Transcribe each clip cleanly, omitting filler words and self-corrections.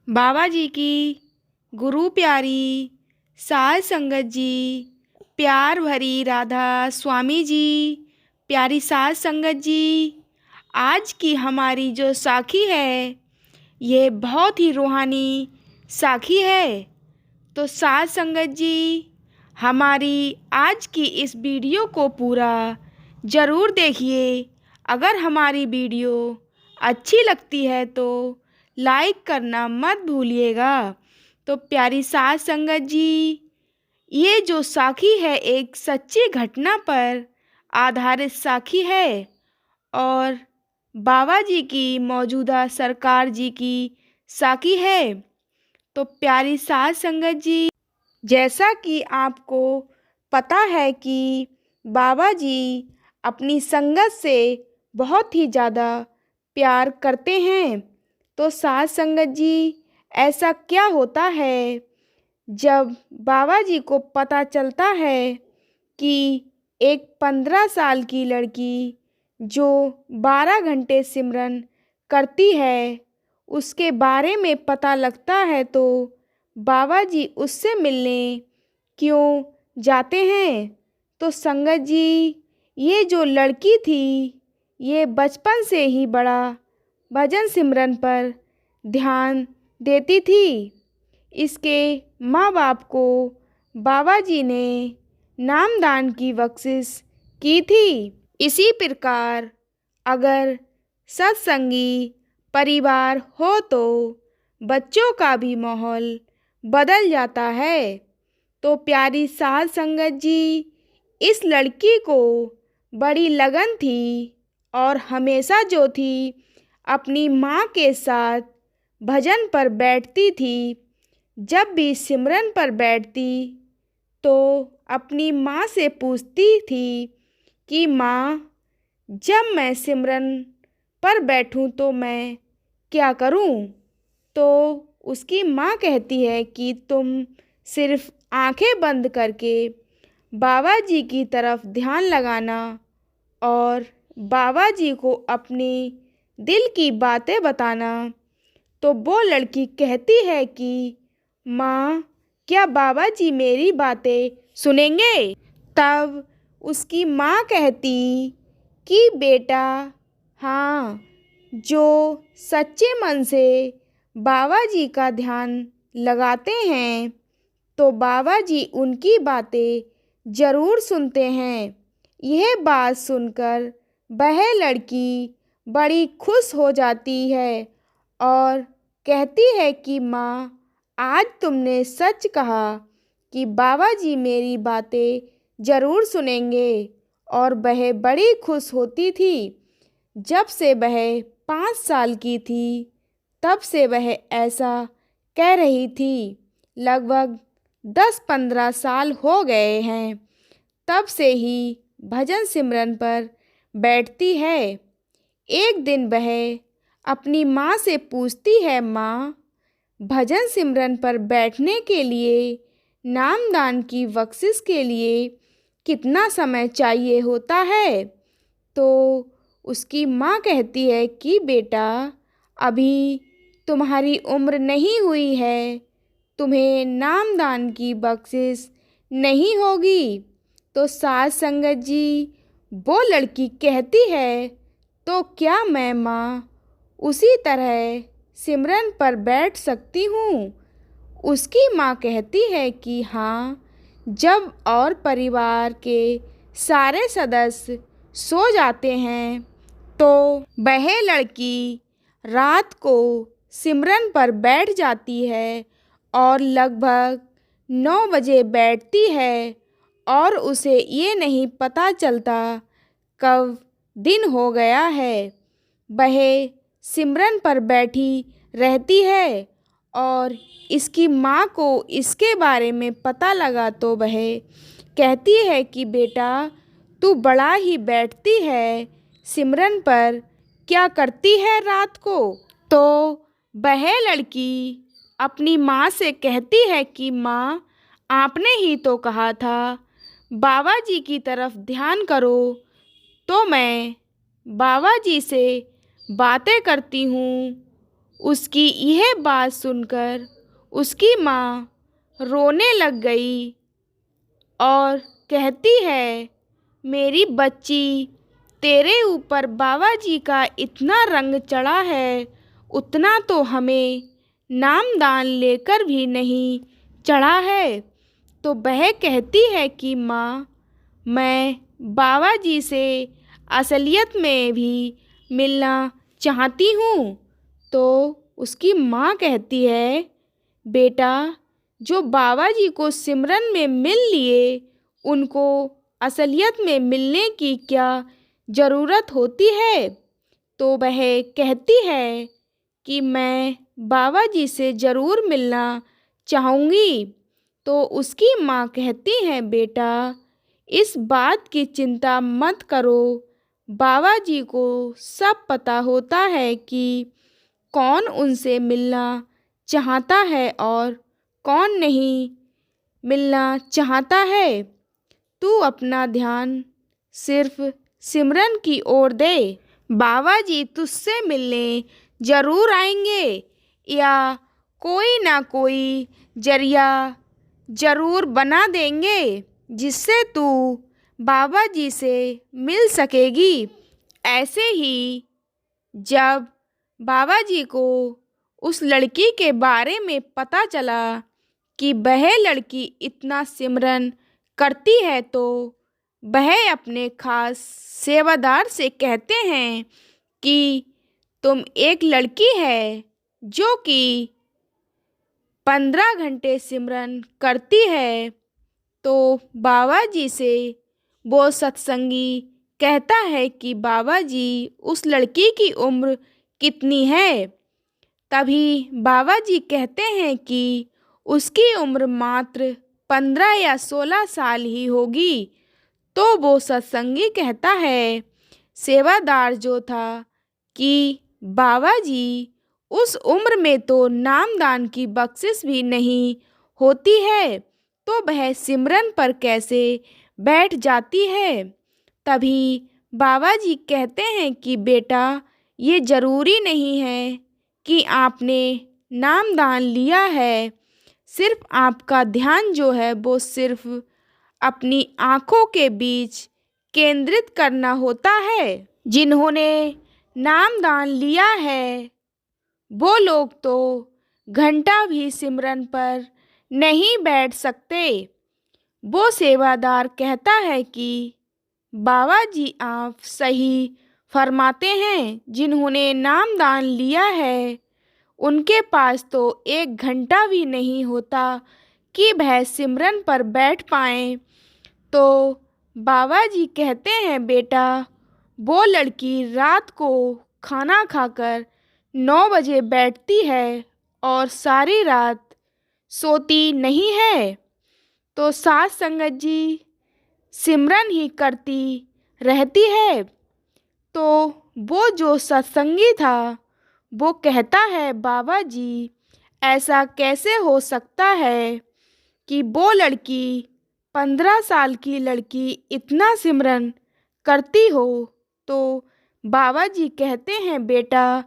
बाबा जी की गुरु प्यारी साध संगत जी, प्यार भरी राधा स्वामी जी, प्यारी साध संगत जी। आज की हमारी जो साखी है ये बहुत ही रूहानी साखी है। तो साध संगत जी, हमारी आज की इस वीडियो को पूरा ज़रूर देखिए। अगर हमारी वीडियो अच्छी लगती है तो लाइक करना मत भूलिएगा। तो प्यारी साध संगत जी, ये जो साखी है एक सच्ची घटना पर आधारित साखी है और बाबा जी की मौजूदा सरकार जी की साखी है। तो प्यारी साध संगत जी, जैसा कि आपको पता है कि बाबा जी अपनी संगत से बहुत ही ज़्यादा प्यार करते हैं। तो साध संगत जी, ऐसा क्या होता है जब बाबा जी को पता चलता है कि एक 15 साल की लड़की जो 12 घंटे सिमरन करती है उसके बारे में पता लगता है, तो बाबा जी उससे मिलने क्यों जाते हैं। तो संगत जी, ये जो लड़की थी ये बचपन से ही बड़ा भजन सिमरन पर ध्यान देती थी। इसके माँ बाप को बाबा जी ने नामदान की बख्शिश की थी। इसी प्रकार अगर सत्संगी परिवार हो तो बच्चों का भी माहौल बदल जाता है। तो प्यारी साध संगत जी, इस लड़की को बड़ी लगन थी और हमेशा जो थी अपनी माँ के साथ भजन पर बैठती थी। जब भी सिमरन पर बैठती तो अपनी माँ से पूछती थी कि माँ, जब मैं सिमरन पर बैठूं तो मैं क्या करूं। तो उसकी माँ कहती है कि तुम सिर्फ आंखें बंद करके बाबा जी की तरफ ध्यान लगाना और बाबा जी को अपनी दिल की बातें बताना। तो वो लड़की कहती है कि माँ, क्या बाबा जी मेरी बातें सुनेंगे। तब उसकी माँ कहती कि बेटा, हाँ, जो सच्चे मन से बाबा जी का ध्यान लगाते हैं तो बाबा जी उनकी बातें ज़रूर सुनते हैं। यह बात सुनकर वह लड़की बड़ी खुश हो जाती है और कहती है कि माँ, आज तुमने सच कहा कि बाबा जी मेरी बातें ज़रूर सुनेंगे। और वह बड़ी खुश होती थी। जब से वह 5 साल की थी तब से वह ऐसा कह रही थी। लगभग 10-15 साल हो गए हैं तब से ही भजन सिमरन पर बैठती है। एक दिन वह अपनी माँ से पूछती है, माँ, भजन सिमरन पर बैठने के लिए नामदान की बख्शिश के लिए कितना समय चाहिए होता है। तो उसकी माँ कहती है कि बेटा, अभी तुम्हारी उम्र नहीं हुई है, तुम्हें नामदान की बख्शिश नहीं होगी। तो साध संगत जी, वो लड़की कहती है, तो क्या मैं माँ उसी तरह सिमरन पर बैठ सकती हूँ। उसकी माँ कहती है कि हाँ, जब और परिवार के सारे सदस्य सो जाते हैं तो वह लड़की रात को सिमरन पर बैठ जाती है और लगभग 9 बजे बैठती है और उसे ये नहीं पता चलता कब दिन हो गया है। वह सिमरन पर बैठी रहती है और इसकी माँ को इसके बारे में पता लगा तो वह कहती है कि बेटा, तू बड़ा ही बैठती है सिमरन पर, क्या करती है रात को। तो वह लड़की अपनी माँ से कहती है कि माँ, आपने ही तो कहा था बाबा जी की तरफ ध्यान करो, तो मैं बाबा जी से बातें करती हूँ उसकी यह बात सुनकर उसकी माँ रोने लग गई और कहती है, मेरी बच्ची, तेरे ऊपर बाबा जी का इतना रंग चढ़ा है, उतना तो हमें नामदान लेकर भी नहीं चढ़ा है। तो वह कहती है कि माँ, मैं बाबा जी से असलियत में भी मिलना चाहती हूँ। तो उसकी माँ कहती है, बेटा, जो बाबा जी को सिमरन में मिल लिए, उनको असलियत में मिलने की क्या ज़रूरत होती है। तो वह कहती है कि मैं बाबा जी से ज़रूर मिलना चाहूँगी। तो उसकी माँ कहती है, बेटा, इस बात की चिंता मत करो, बाबा जी को सब पता होता है कि कौन उनसे मिलना चाहता है और कौन नहीं मिलना चाहता है। तू अपना ध्यान सिर्फ सिमरन की ओर दे। बाबा जी तुझसे मिलने ज़रूर आएंगे या कोई ना कोई जरिया ज़रूर बना देंगे जिससे तू बाबा जी से मिल सकेगी। ऐसे ही जब बाबा जी को उस लड़की के बारे में पता चला कि वह लड़की इतना सिमरन करती है, तो वह अपने खास सेवादार से कहते हैं कि तुम एक लड़की है जो कि 15 घंटे सिमरन करती है। तो बाबा जी से वो सत्संगी कहता है कि बाबा जी, उस लड़की की उम्र कितनी है। तभी बाबा जी कहते हैं कि उसकी उम्र मात्र 15 या 16 साल ही होगी। तो वो सत्संगी कहता है, सेवादार जो था, कि बाबा जी, उस उम्र में तो नामदान की बख्शिश भी नहीं होती है, तो वह सिमरन पर कैसे बैठ जाती है। तभी बाबा जी कहते हैं कि बेटा, ये ज़रूरी नहीं है कि आपने नामदान लिया है, सिर्फ आपका ध्यान जो है वो सिर्फ अपनी आँखों के बीच केंद्रित करना होता है। जिन्होंने नामदान लिया है वो लोग तो घंटा भी सिमरन पर नहीं बैठ सकते। वो सेवादार कहता है कि बाबा जी, आप सही फरमाते हैं, जिन्होंने नामदान लिया है उनके पास तो 1 घंटा भी नहीं होता कि वह सिमरन पर बैठ पाएँ। तो बाबा जी कहते हैं, बेटा, वो लड़की रात को खाना खाकर 9 बजे बैठती है और सारी रात सोती नहीं है, तो साथ संगत जी सिमरन ही करती रहती है। तो वो जो सत्संगी था वो कहता है, बाबा जी, ऐसा कैसे हो सकता है कि वो लड़की 15 साल की लड़की इतना सिमरन करती हो। तो बाबा जी कहते हैं, बेटा,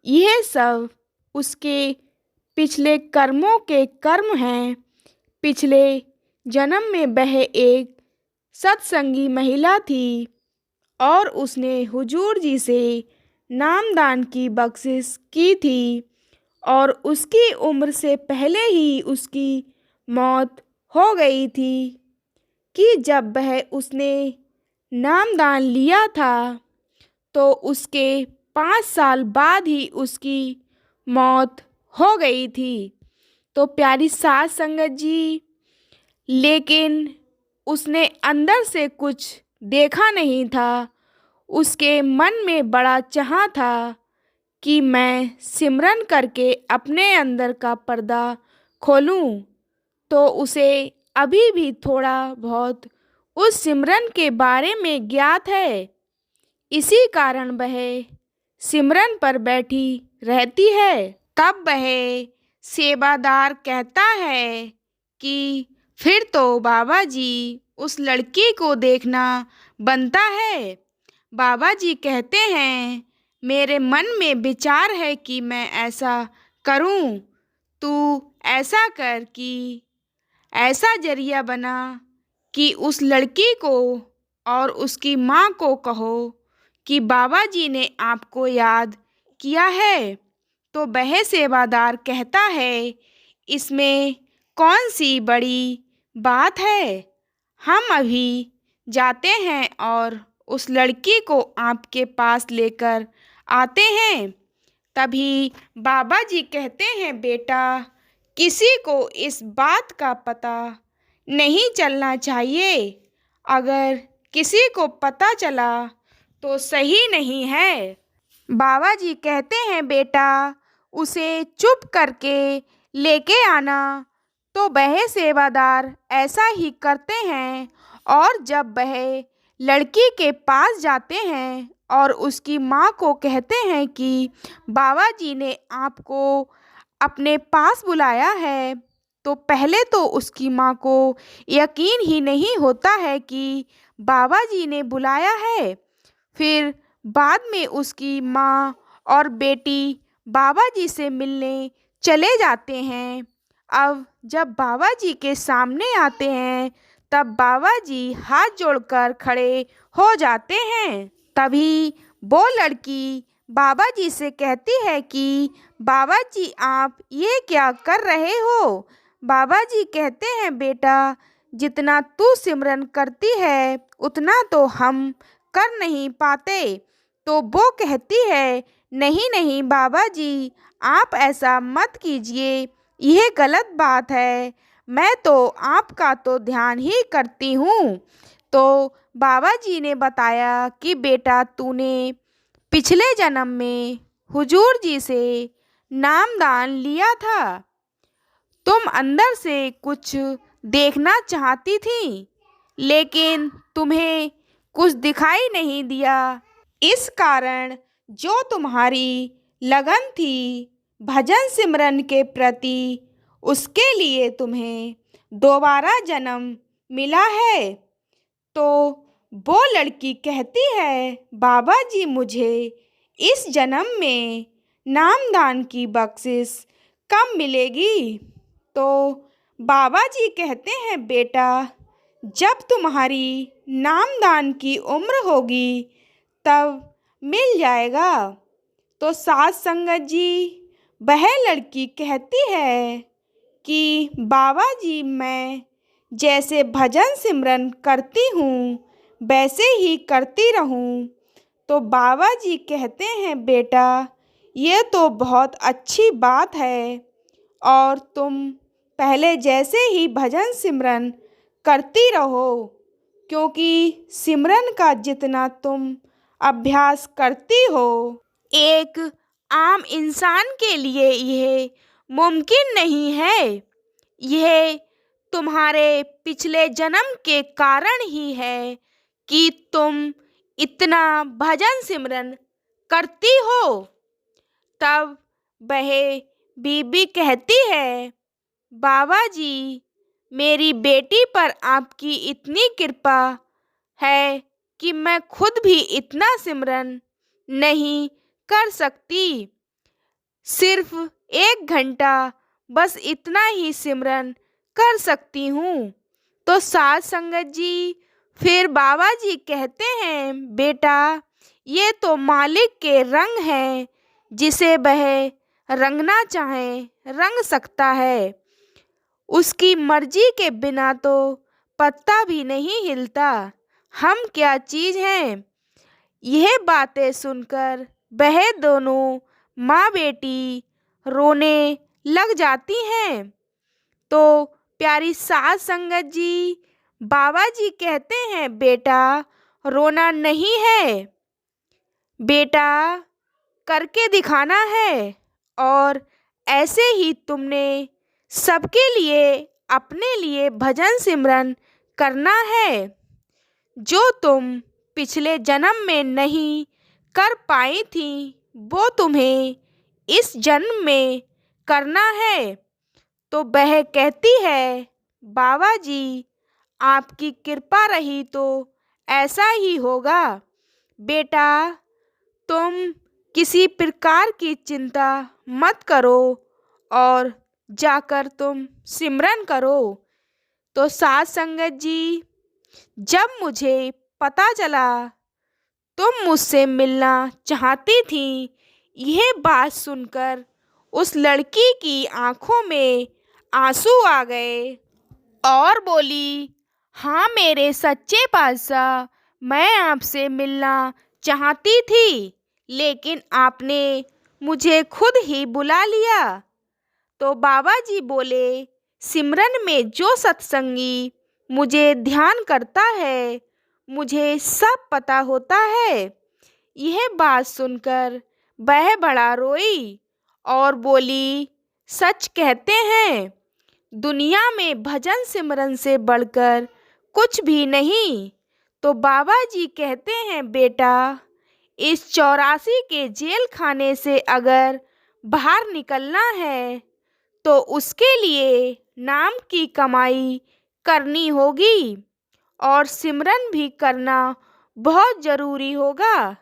यह सब उसके पिछले कर्मों के कर्म हैं। पिछले जन्म में वह एक सत्संगी महिला थी और उसने हुजूर जी से नामदान की बख्शिश की थी और उसकी उम्र से पहले ही उसकी मौत हो गई थी कि जब वह उसने नामदान लिया था तो उसके 5 साल बाद ही उसकी मौत हो गई थी। तो प्यारी साथ संगत जी, लेकिन उसने अंदर से कुछ देखा नहीं था। उसके मन में बड़ा चाह था कि मैं सिमरन करके अपने अंदर का पर्दा खोलूं। तो उसे अभी भी थोड़ा बहुत उस सिमरन के बारे में ज्ञात है, इसी कारण वह सिमरन पर बैठी रहती है। तब वह सेवादार कहता है कि फिर तो बाबा जी, उस लड़की को देखना बनता है। बाबा जी कहते हैं, मेरे मन में विचार है कि मैं ऐसा करूं। तू ऐसा कर कि ऐसा जरिया बना कि उस लड़की को और उसकी माँ को कहो कि बाबा जी ने आपको याद किया है। तो वह सेवादार कहता है, इसमें कौन सी बड़ी बात है। हम अभी जाते हैं और उस लड़की को आपके पास लेकर आते हैं। तभी बाबा जी कहते हैं, बेटा, किसी को इस बात का पता नहीं चलना चाहिए। अगर किसी को पता चला तो सही नहीं है। बाबा जी कहते हैं, बेटा, उसे चुप करके लेके आना। तो वह सेवादार ऐसा ही करते हैं और जब वह लड़की के पास जाते हैं और उसकी माँ को कहते हैं कि बाबा जी ने आपको अपने पास बुलाया है, तो पहले तो उसकी माँ को यकीन ही नहीं होता है कि बाबा जी ने बुलाया है। फिर बाद में उसकी माँ और बेटी बाबा जी से मिलने चले जाते हैं। अब जब बाबा जी के सामने आते हैं तब बाबा जी हाथ जोड़कर खड़े हो जाते हैं। तभी वो लड़की बाबा जी से कहती है कि बाबा जी, आप ये क्या कर रहे हो। बाबा जी कहते हैं, बेटा, जितना तू सिमरन करती है उतना तो हम कर नहीं पाते। तो वो कहती है, नहीं नहीं बाबा जी, आप ऐसा मत कीजिए, यह गलत बात है। मैं तो आपका तो ध्यान ही करती हूँ। तो बाबा जी ने बताया कि बेटा, तूने पिछले जन्म में हुजूर जी से नामदान लिया था। तुम अंदर से कुछ देखना चाहती थी, लेकिन तुम्हें कुछ दिखाई नहीं दिया। इस कारण जो तुम्हारी लगन थी भजन सिमरन के प्रति, उसके लिए तुम्हें दोबारा जन्म मिला है। तो वो लड़की कहती है, बाबा जी, मुझे इस जन्म में नामदान की बख्शिश कब मिलेगी। तो बाबा जी कहते हैं, बेटा, जब तुम्हारी नामदान की उम्र होगी तब मिल जाएगा। तो साध संगत जी, वह लड़की कहती है कि बाबा जी, मैं जैसे भजन सिमरन करती हूँ वैसे ही करती रहूँ। तो बाबा जी कहते हैं, बेटा, ये तो बहुत अच्छी बात है और तुम पहले जैसे ही भजन सिमरन करती रहो, क्योंकि सिमरन का जितना तुम अभ्यास करती हो, एक आम इंसान के लिए यह मुमकिन नहीं है। यह तुम्हारे पिछले जन्म के कारण ही है कि तुम इतना भजन सिमरन करती हो। तब वह बीबी कहती है, बाबा जी, मेरी बेटी पर आपकी इतनी कृपा है कि मैं खुद भी इतना सिमरन नहीं कर सकती। सिर्फ 1 घंटा बस इतना ही सिमरन कर सकती हूँ। तो साध संगत जी, फिर बाबा जी कहते हैं, बेटा, ये तो मालिक के रंग हैं, जिसे वह रंगना चाहे रंग सकता है। उसकी मर्जी के बिना तो पत्ता भी नहीं हिलता। हम क्या चीज़ हैं। यह बातें सुनकर वह दोनों माँ बेटी रोने लग जाती हैं। तो प्यारी साध संगत जी, बाबा जी कहते हैं, बेटा, रोना नहीं है, बेटा, करके दिखाना है। और ऐसे ही तुमने सबके लिए, अपने लिए भजन सिमरन करना है। जो तुम पिछले जन्म में नहीं कर पाई थी वो तुम्हें इस जन्म में करना है। तो वह कहती है, बाबा जी, आपकी कृपा रही तो ऐसा ही होगा। बेटा, तुम किसी प्रकार की चिंता मत करो और जाकर तुम सिमरन करो। तो साध संगत जी, जब मुझे पता चला तुम मुझसे मिलना चाहती थी, यह बात सुनकर उस लड़की की आंखों में आंसू आ गए और बोली, हाँ मेरे सच्चे पातशाह, मैं आपसे मिलना चाहती थी, लेकिन आपने मुझे खुद ही बुला लिया। तो बाबा जी बोले, सिमरन में जो सत्संगी मुझे ध्यान करता है, मुझे सब पता होता है। यह बात सुनकर वह बड़ा रोई और बोली, सच कहते हैं, दुनिया में भजन सिमरन से बढ़कर कुछ भी नहीं। तो बाबा जी कहते हैं, बेटा, इस 84 के जेल खाने से अगर बाहर निकलना है तो उसके लिए नाम की कमाई करनी होगी और सिमरन भी करना बहुत ज़रूरी होगा।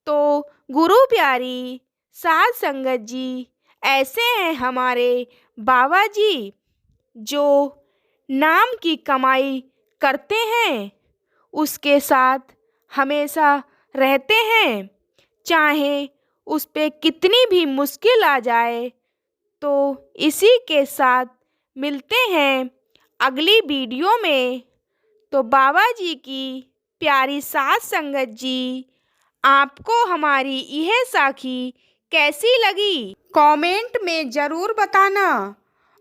तो गुरु प्यारी साध संगत जी, ऐसे हैं हमारे बाबा जी, जो नाम की कमाई करते हैं, उसके साथ हमेशा रहते हैं, चाहे उस पे कितनी भी मुश्किल आ जाए। तो इसी के साथ मिलते हैं अगली वीडियो में। तो बाबा जी की प्यारी साध संगत जी, आपको हमारी यह साखी कैसी लगी, कमेंट में ज़रूर बताना।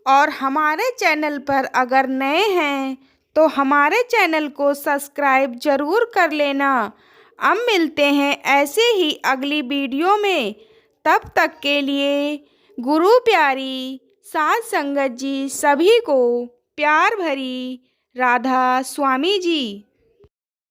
और हमारे चैनल पर अगर नए हैं तो हमारे चैनल को सब्सक्राइब ज़रूर कर लेना। अब मिलते हैं ऐसे ही अगली वीडियो में। तब तक के लिए गुरु प्यारी साध संगत जी सभी को प्यार भरी राधा स्वामी जी।